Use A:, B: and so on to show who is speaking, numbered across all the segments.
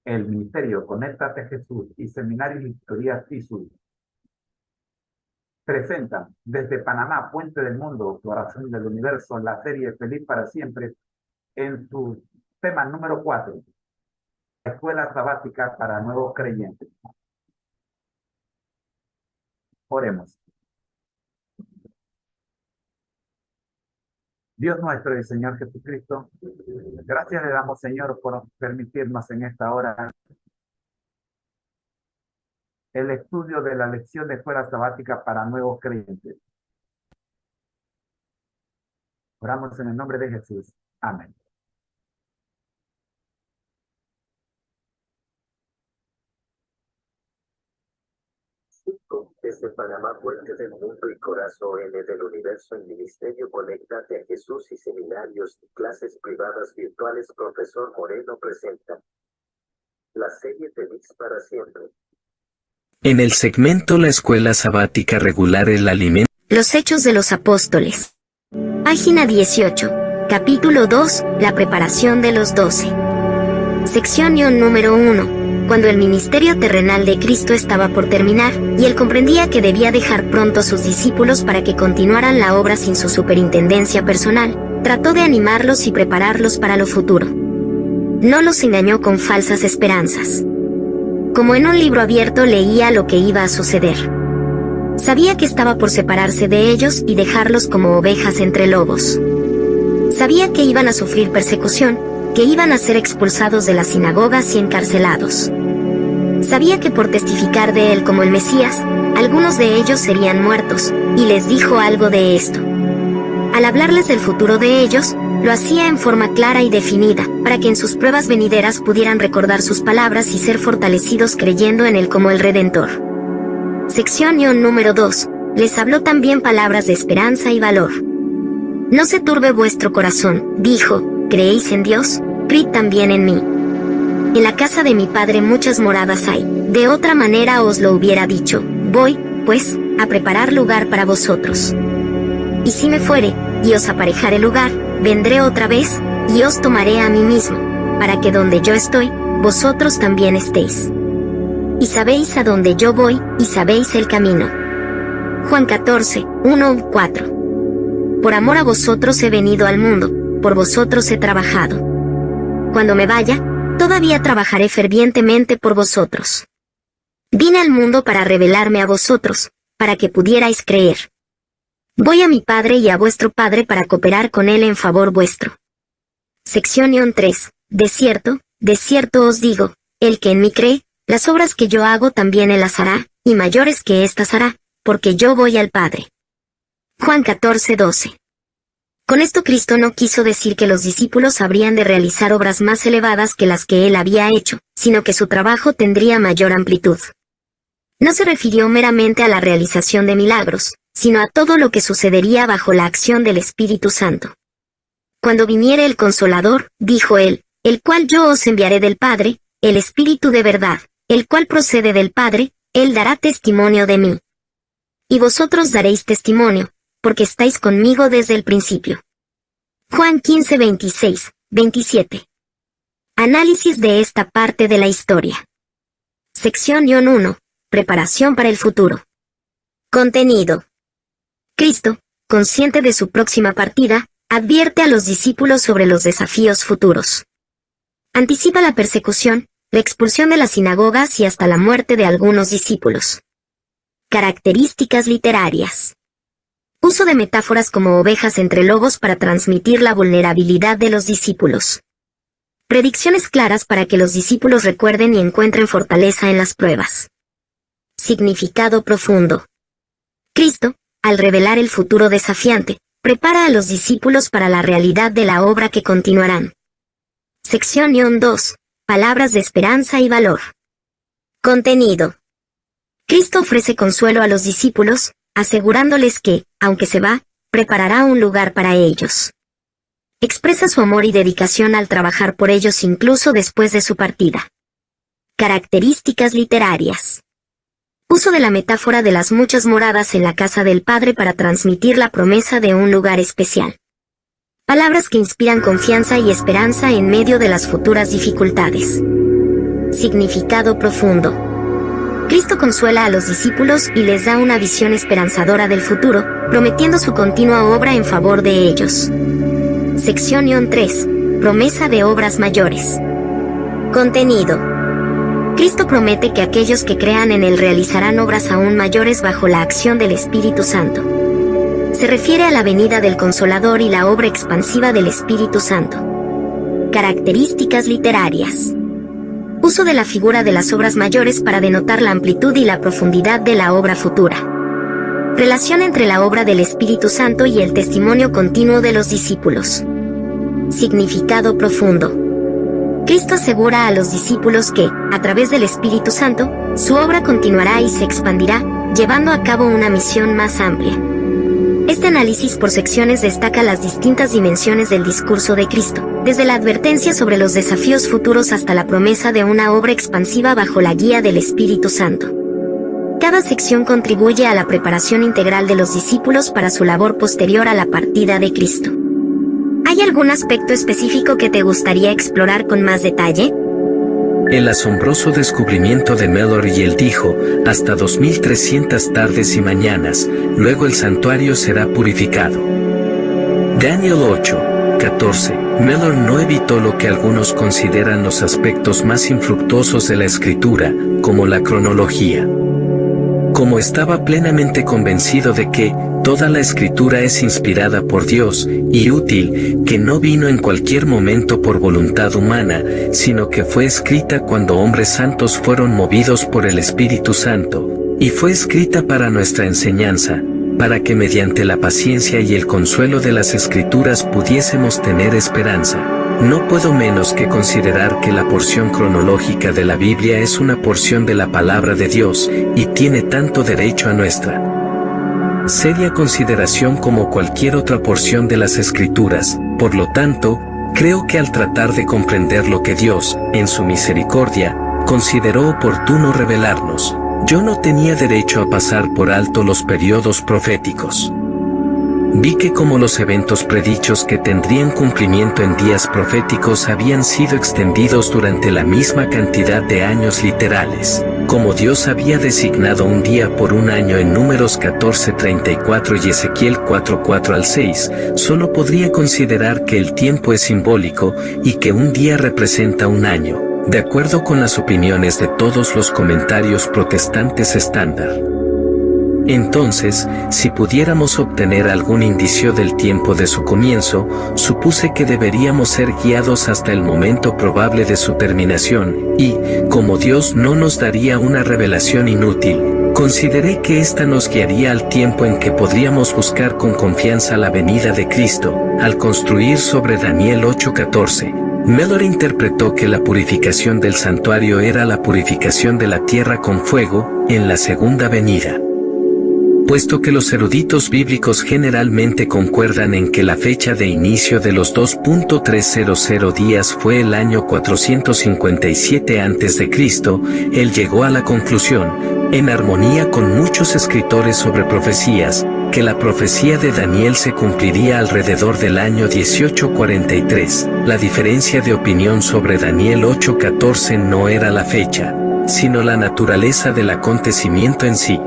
A: El ministerio Conéctate a Jesús y Seminario Historia TISU presentan desde Panamá, Puente del Mundo, Corazón del Universo, la serie Feliz para Siempre, en su tema número 4, la Escuela Sabática para Nuevos Creyentes. Oremos. Dios nuestro y Señor Jesucristo, gracias le damos, Señor, por permitirnos en esta hora el estudio de la lección de Escuela Sabática para Nuevos Creyentes. Oramos en el nombre de Jesús. Amén.
B: Desde Panamá, Puente del Mundo y Corazón del Universo, en Ministerio Conéctate a Jesús y Seminarios y Clases Privadas Virtuales, Profesor Moreno presenta la serie Feliz para Siempre.
C: En el segmento La Escuela Sabática Regular el Alimento.
D: Los Hechos de los Apóstoles. Página 18. Capítulo 2. La preparación de los 12. Sección número 1. Cuando el ministerio terrenal de Cristo estaba por terminar, y él comprendía que debía dejar pronto a sus discípulos para que continuaran la obra sin su superintendencia personal, trató de animarlos y prepararlos para lo futuro. No los engañó con falsas esperanzas. Como en un libro abierto leía lo que iba a suceder. Sabía que estaba por separarse de ellos y dejarlos como ovejas entre lobos. Sabía que iban a sufrir persecución, que iban a ser expulsados de las sinagogas y encarcelados. Sabía que por testificar de él como el Mesías, algunos de ellos serían muertos, y les dijo algo de esto. Al hablarles del futuro de ellos, lo hacía en forma clara y definida, para que en sus pruebas venideras pudieran recordar sus palabras y ser fortalecidos creyendo en él como el Redentor. Sección número 2. Les habló también palabras de esperanza y valor. No se turbe vuestro corazón, dijo, ¿creéis en Dios? Creed también en mí. En la casa de mi Padre muchas moradas hay, de otra manera os lo hubiera dicho. Voy, pues, a preparar lugar para vosotros. Y si me fuere, y os aparejare lugar, vendré otra vez, y os tomaré a mí mismo, para que donde yo estoy, vosotros también estéis. Y sabéis a dónde yo voy, y sabéis el camino. Juan 14, 1-4. Por amor a vosotros he venido al mundo, por vosotros he trabajado. Cuando me vaya, todavía trabajaré fervientemente por vosotros. Vine al mundo para revelarme a vosotros, para que pudierais creer. Voy a mi Padre y a vuestro Padre para cooperar con él en favor vuestro. Sección 3. De cierto os digo, el que en mí cree, las obras que yo hago también él las hará, y mayores que éstas hará, porque yo voy al Padre. Juan 14, 12. Con esto Cristo no quiso decir que los discípulos habrían de realizar obras más elevadas que las que él había hecho, sino que su trabajo tendría mayor amplitud. No se refirió meramente a la realización de milagros, sino a todo lo que sucedería bajo la acción del Espíritu Santo. Cuando viniere el Consolador, dijo él, el cual yo os enviaré del Padre, el Espíritu de verdad, el cual procede del Padre, él dará testimonio de mí. Y vosotros daréis testimonio, porque estáis conmigo desde el principio. Juan 15, 26, 27. Análisis de esta parte de la historia. Sección 1. Preparación para el futuro. Contenido. Cristo, consciente de su próxima partida, advierte a los discípulos sobre los desafíos futuros. Anticipa la persecución, la expulsión de las sinagogas y hasta la muerte de algunos discípulos. Características literarias. Uso de metáforas como ovejas entre lobos para transmitir la vulnerabilidad de los discípulos. Predicciones claras para que los discípulos recuerden y encuentren fortaleza en las pruebas. Significado profundo. Cristo, al revelar el futuro desafiante, prepara a los discípulos para la realidad de la obra que continuarán. Sección 2. Palabras de esperanza y valor. Contenido. Cristo ofrece consuelo a los discípulos, asegurándoles que, aunque se va, preparará un lugar para ellos. Expresa su amor y dedicación al trabajar por ellos incluso después de su partida. Características literarias. Uso de la metáfora de las muchas moradas en la casa del Padre para transmitir la promesa de un lugar especial. Palabras que inspiran confianza y esperanza en medio de las futuras dificultades. Significado profundo. Cristo consuela a los discípulos y les da una visión esperanzadora del futuro, prometiendo su continua obra en favor de ellos. Sección 3. Promesa de obras mayores. Contenido. Cristo promete que aquellos que crean en Él realizarán obras aún mayores bajo la acción del Espíritu Santo. Se refiere a la venida del Consolador y la obra expansiva del Espíritu Santo. Características literarias. Uso de la figura de las obras mayores para denotar la amplitud y la profundidad de la obra futura. Relación entre la obra del Espíritu Santo y el testimonio continuo de los discípulos. Significado profundo. Cristo asegura a los discípulos que, a través del Espíritu Santo, su obra continuará y se expandirá, llevando a cabo una misión más amplia. Este análisis por secciones destaca las distintas dimensiones del discurso de Cristo, desde la advertencia sobre los desafíos futuros hasta la promesa de una obra expansiva bajo la guía del Espíritu Santo. Cada sección contribuye a la preparación integral de los discípulos para su labor posterior a la partida de Cristo. ¿Hay algún aspecto específico que te gustaría explorar con más detalle?
C: El asombroso descubrimiento de Mallory. Él dijo, hasta 2300 tardes y mañanas, luego el santuario será purificado. Daniel 8:14. Mallory no evitó lo que algunos consideran los aspectos más infructuosos de la escritura, como la cronología. Como estaba plenamente convencido de que toda la escritura es inspirada por Dios y útil, que no vino en cualquier momento por voluntad humana, sino que fue escrita cuando hombres santos fueron movidos por el Espíritu Santo, y fue escrita para nuestra enseñanza, para que mediante la paciencia y el consuelo de las Escrituras pudiésemos tener esperanza. No puedo menos que considerar que la porción cronológica de la Biblia es una porción de la palabra de Dios, y tiene tanto derecho a nuestra seria consideración como cualquier otra porción de las Escrituras. Por lo tanto, creo que al tratar de comprender lo que Dios, en su misericordia, consideró oportuno revelarnos, yo no tenía derecho a pasar por alto los periodos proféticos. Vi que como los eventos predichos que tendrían cumplimiento en días proféticos habían sido extendidos durante la misma cantidad de años literales, como Dios había designado un día por un año en Números 14:34 y Ezequiel 4:4 al 6, solo podría considerar que el tiempo es simbólico y que un día representa un año, de acuerdo con las opiniones de todos los comentarios protestantes estándar. Entonces, si pudiéramos obtener algún indicio del tiempo de su comienzo, supuse que deberíamos ser guiados hasta el momento probable de su terminación, y, como Dios no nos daría una revelación inútil, consideré que ésta nos guiaría al tiempo en que podríamos buscar con confianza la venida de Cristo, al construir sobre Daniel 8:14. Mallory interpretó que la purificación del santuario era la purificación de la tierra con fuego, en la segunda venida. Puesto que los eruditos bíblicos generalmente concuerdan en que la fecha de inicio de los 2.300 días fue el año 457 a.C., él llegó a la conclusión, en armonía con muchos escritores sobre profecías, que la profecía de Daniel se cumpliría alrededor del año 1843. La diferencia de opinión sobre Daniel 8:14 no era la fecha, sino la naturaleza del acontecimiento en sí.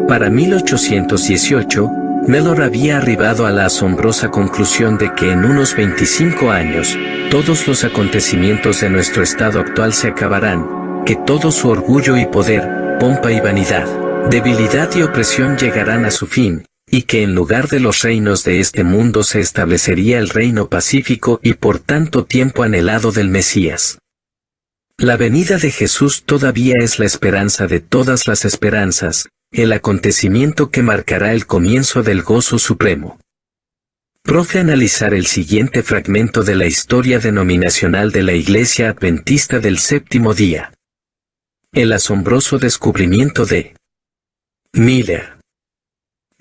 C: Para 1818, Mallory había arribado a la asombrosa conclusión de que en unos 25 años, todos los acontecimientos de nuestro estado actual se acabarán, que todo su orgullo y poder, pompa y vanidad, debilidad y opresión llegarán a su fin, y que en lugar de los reinos de este mundo se establecería el reino pacífico y por tanto tiempo anhelado del Mesías. La venida de Jesús todavía es la esperanza de todas las esperanzas, el acontecimiento que marcará el comienzo del gozo supremo. Profe analizar el siguiente fragmento de la historia denominacional de la Iglesia Adventista del Séptimo Día. El asombroso descubrimiento de Miller.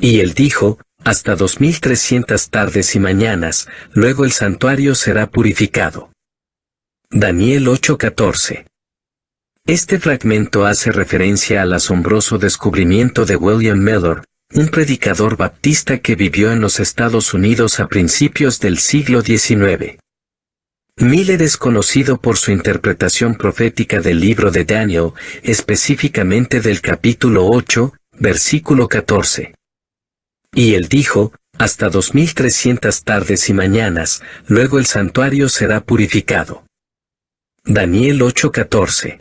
C: Y él dijo, hasta 2300 tardes y mañanas, luego el santuario será purificado. Daniel 8:14. Este fragmento hace referencia al asombroso descubrimiento de William Mallory, un predicador baptista que vivió en los Estados Unidos a principios del siglo XIX. Miller es conocido por su interpretación profética del libro de Daniel, específicamente del capítulo 8, versículo 14. Y él dijo, hasta 2300 tardes y mañanas, luego el santuario será purificado. Daniel 8:14.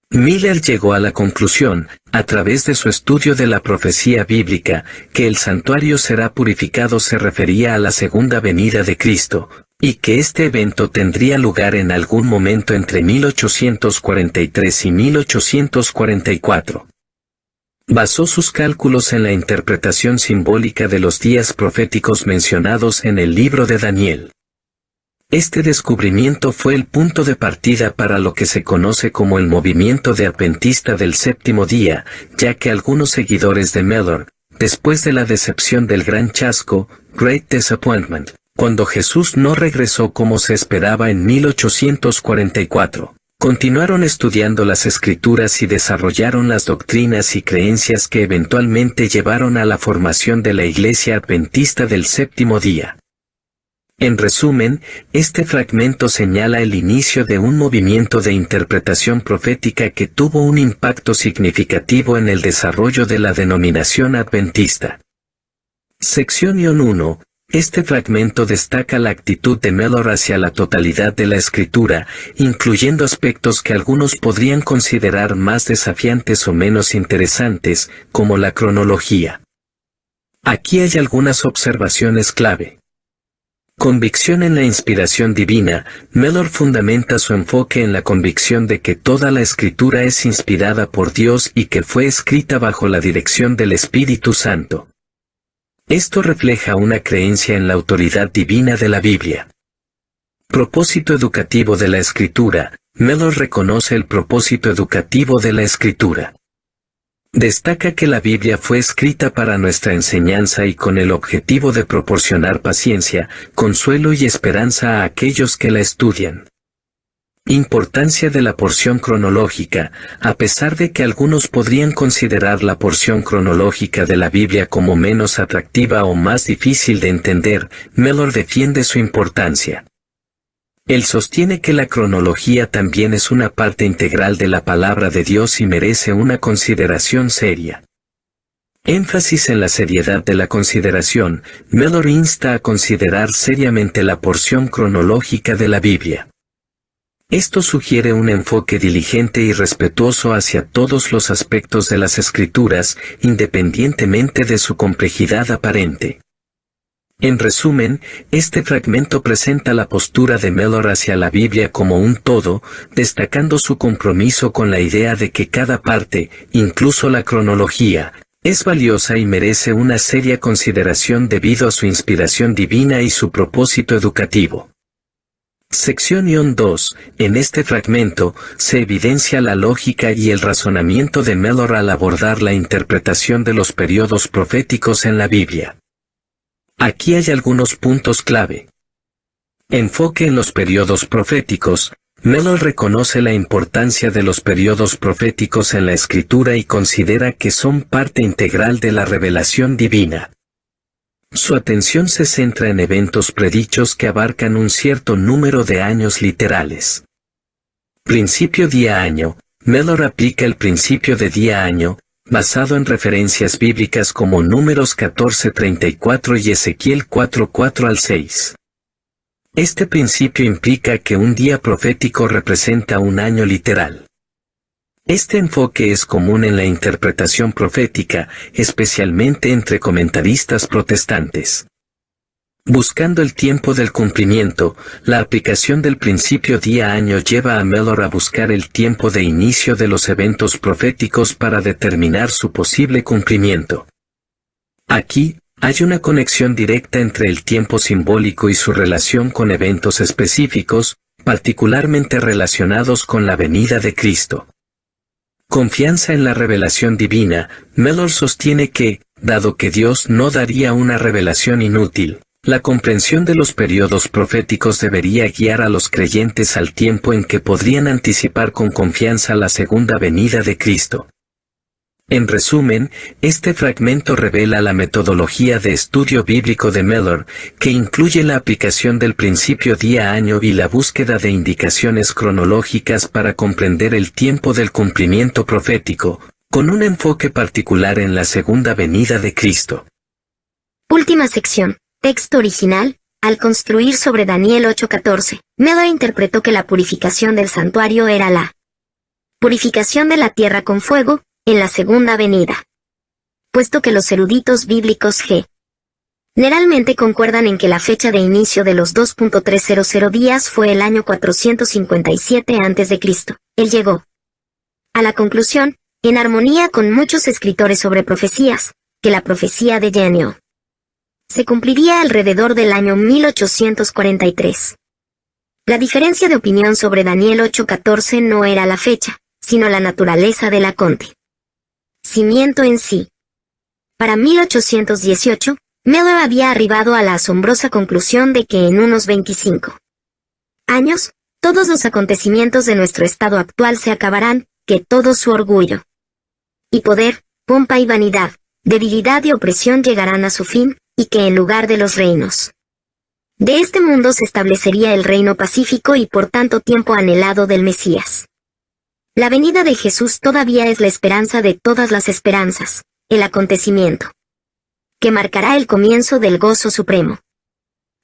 C: Miller llegó a la conclusión, a través de su estudio de la profecía bíblica, que el santuario será purificado se refería a la segunda venida de Cristo, y que este evento tendría lugar en algún momento entre 1843 y 1844. Basó sus cálculos en la interpretación simbólica de los días proféticos mencionados en el libro de Daniel. Este descubrimiento fue el punto de partida para lo que se conoce como el movimiento de adventista del séptimo día, ya que algunos seguidores de Miller, después de la decepción del gran chasco, Great Disappointment, cuando Jesús no regresó como se esperaba en 1844, continuaron estudiando las Escrituras y desarrollaron las doctrinas y creencias que eventualmente llevaron a la formación de la Iglesia Adventista del Séptimo Día. En resumen, este fragmento señala el inicio de un movimiento de interpretación profética que tuvo un impacto significativo en el desarrollo de la denominación adventista. Sección 1. Este fragmento destaca la actitud de Miller hacia la totalidad de la Escritura, incluyendo aspectos que algunos podrían considerar más desafiantes o menos interesantes, como la cronología. Aquí hay algunas observaciones clave. Convicción en la inspiración divina. Miller fundamenta su enfoque en la convicción de que toda la Escritura es inspirada por Dios y que fue escrita bajo la dirección del Espíritu Santo. Esto refleja una creencia en la autoridad divina de la Biblia. Propósito educativo de la Escritura. Miller reconoce el propósito educativo de la Escritura. Destaca que la Biblia fue escrita para nuestra enseñanza y con el objetivo de proporcionar paciencia, consuelo y esperanza a aquellos que la estudian. Importancia de la porción cronológica. A pesar de que algunos podrían considerar la porción cronológica de la Biblia como menos atractiva o más difícil de entender, Miller defiende su importancia. Él sostiene que la cronología también es una parte integral de la palabra de Dios y merece una consideración seria. Énfasis en la seriedad de la consideración. Miller insta a considerar seriamente la porción cronológica de la Biblia. Esto sugiere un enfoque diligente y respetuoso hacia todos los aspectos de las Escrituras, independientemente de su complejidad aparente. En resumen, este fragmento presenta la postura de Miller hacia la Biblia como un todo, destacando su compromiso con la idea de que cada parte, incluso la cronología, es valiosa y merece una seria consideración debido a su inspiración divina y su propósito educativo. Sección 2. En este fragmento, se evidencia la lógica y el razonamiento de Miller al abordar la interpretación de los periodos proféticos en la Biblia. Aquí hay algunos puntos clave. Enfoque en los periodos proféticos. Miller reconoce la importancia de los periodos proféticos en la Escritura y considera que son parte integral de la revelación divina. Su atención se centra en eventos predichos que abarcan un cierto número de años literales. Principio día-año. Miller aplica el principio de día-año, basado en referencias bíblicas como Números 14:34 y Ezequiel 4:4 al 6. Este principio implica que un día profético representa un año literal. Este enfoque es común en la interpretación profética, especialmente entre comentaristas protestantes. Buscando el tiempo del cumplimiento, la aplicación del principio día-año lleva a Miller a buscar el tiempo de inicio de los eventos proféticos para determinar su posible cumplimiento. Aquí, hay una conexión directa entre el tiempo simbólico y su relación con eventos específicos, particularmente relacionados con la venida de Cristo. Confianza en la revelación divina. Miller sostiene que, dado que Dios no daría una revelación inútil, la comprensión de los periodos proféticos debería guiar a los creyentes al tiempo en que podrían anticipar con confianza la segunda venida de Cristo. En resumen, este fragmento revela la metodología de estudio bíblico de Mellor, que incluye la aplicación del principio día-año y la búsqueda de indicaciones cronológicas para comprender el tiempo del cumplimiento profético, con un enfoque particular en la segunda venida de Cristo.
D: Última sección. Texto original. Al construir sobre Daniel 8:14, Mellor interpretó que la purificación del santuario era la purificación de la tierra con fuego, en la segunda venida. Puesto que los eruditos bíblicos generalmente concuerdan en que la fecha de inicio de los 2.300 días fue el año 457 a.C., él llegó a la conclusión, en armonía con muchos escritores sobre profecías, que la profecía de Daniel se cumpliría alrededor del año 1843. La diferencia de opinión sobre Daniel 8:14 no era la fecha, sino la naturaleza del acontecimiento en sí. Para 1818, Mellor había arribado a la asombrosa conclusión de que en unos 25 años, todos los acontecimientos de nuestro estado actual se acabarán, que todo su orgullo y poder, pompa y vanidad, debilidad y opresión llegarán a su fin, y que en lugar de los reinos de este mundo se establecería el reino pacífico y por tanto tiempo anhelado del Mesías. La venida de Jesús todavía es la esperanza de todas las esperanzas, el acontecimiento que marcará el comienzo del gozo supremo.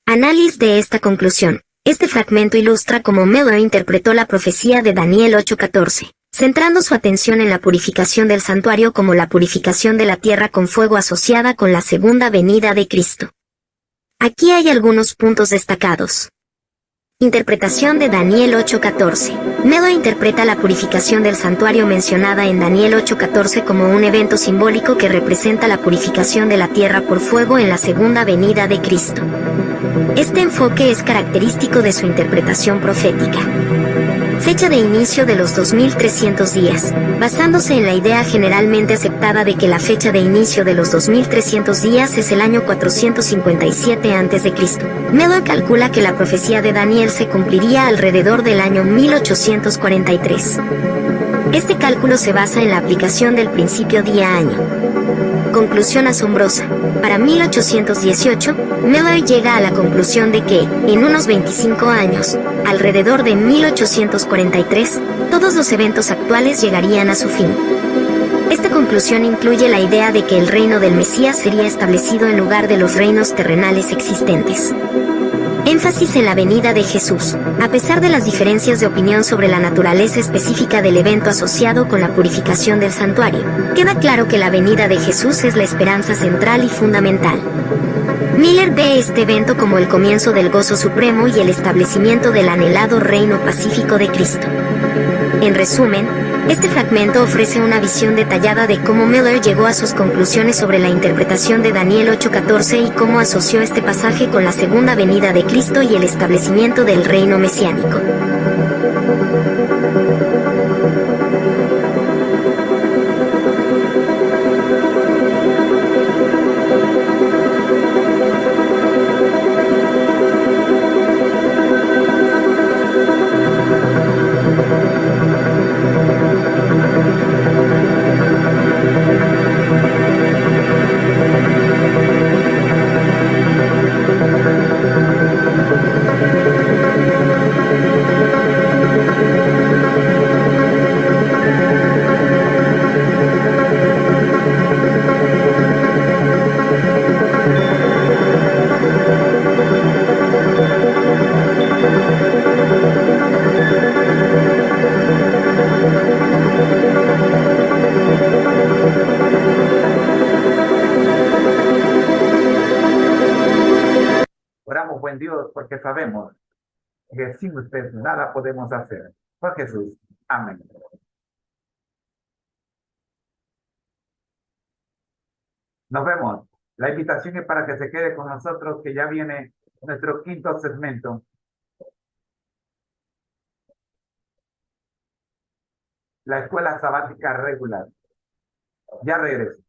D: Análisis de esta conclusión. Este fragmento ilustra cómo Mellor interpretó la profecía de Daniel 8:14, centrando su atención en la purificación del santuario como la purificación de la tierra con fuego asociada con la segunda venida de Cristo. Aquí hay algunos puntos destacados. Interpretación de Daniel 8:14. Mellor interpreta la purificación del santuario mencionada en Daniel 8:14 como un evento simbólico que representa la purificación de la tierra por fuego en la segunda venida de Cristo. Este enfoque es característico de su interpretación profética. Fecha de inicio de los 2300 días, basándose en la idea generalmente aceptada de que la fecha de inicio de los 2300 días es el año 457 a.C. Mellor calcula que la profecía de Daniel se cumpliría alrededor del año 1843. Este cálculo se basa en la aplicación del principio día-año. Conclusión asombrosa. Para 1818, Mellor llega a la conclusión de que, en unos 25 años, alrededor de 1843, todos los eventos actuales llegarían a su fin. Esta conclusión incluye la idea de que el reino del Mesías sería establecido en lugar de los reinos terrenales existentes. Énfasis en la venida de Jesús. A pesar de las diferencias de opinión sobre la naturaleza específica del evento asociado con la purificación del santuario, queda claro que la venida de Jesús es la esperanza central y fundamental. Miller ve este evento como el comienzo del gozo supremo y el establecimiento del anhelado reino pacífico de Cristo. En resumen, este fragmento ofrece una visión detallada de cómo Mellor llegó a sus conclusiones sobre la interpretación de Daniel 8:14 y cómo asoció este pasaje con la segunda venida de Cristo y el establecimiento del reino mesiánico.
A: Oramos, buen Dios, porque sabemos que sin usted nada podemos hacer. Por Jesús. Amén. Nos vemos. La invitación es para que se quede con nosotros, que ya viene nuestro quinto segmento. La escuela sabática regular. Ya regreso.